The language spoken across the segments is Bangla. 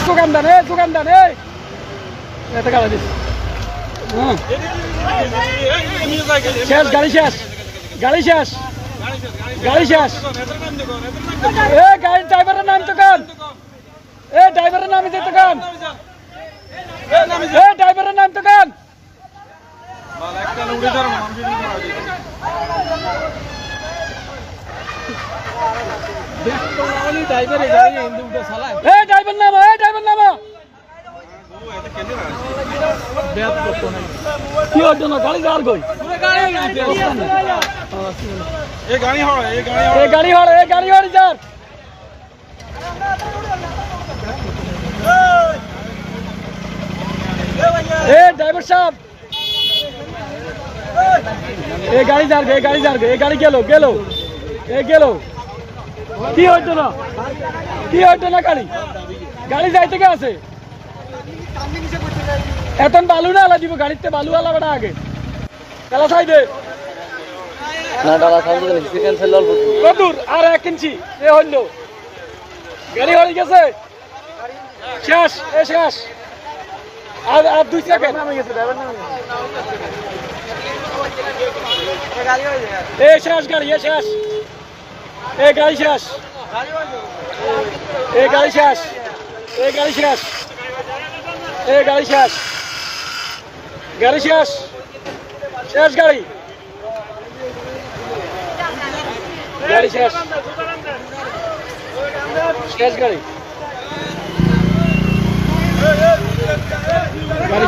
যোগান দেন এটা গাড়ি দিস শেষ গাড়ি শেষ গাড়ি শেষ গাড়ি শেষ গাড়ির ড্রাইভারের নাম তো কান ড্রাইভারের নামই দিতে কান ড্রাইভারের নাম তো কান ড্রাইভার নামা কি হতো না গাড়ি যার কই গাড়ি হড়ে যার ড্রাইভার সাহেব গাড়ি গাড়ি গেল কি হইতো না গাড়ি যাইতে কে আছে এখন বালু না আলা দিব গাড়িতে বালু আলা বেড়া আগে ডালা ছাই দে না ডালা ছাই দিলে চিকেন সেল অল্প কদুর আর 1 ইঞ্চি হইল গাড়ি হয়ে গেছে শেষ শেষ আর 2 সেকেন্ড নামে গেছে ড্রাইভার নামে শেষ গাড়ি শেষ গাড়ি শেষ গাড়ি শেষ গাড়ি শেষ গাড়ি শেষ গাড়ি শেষ শেষ গাড়ি শেষ শেষ গাড়ি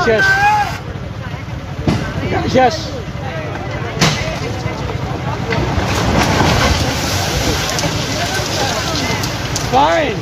শেষ শেষ Fine.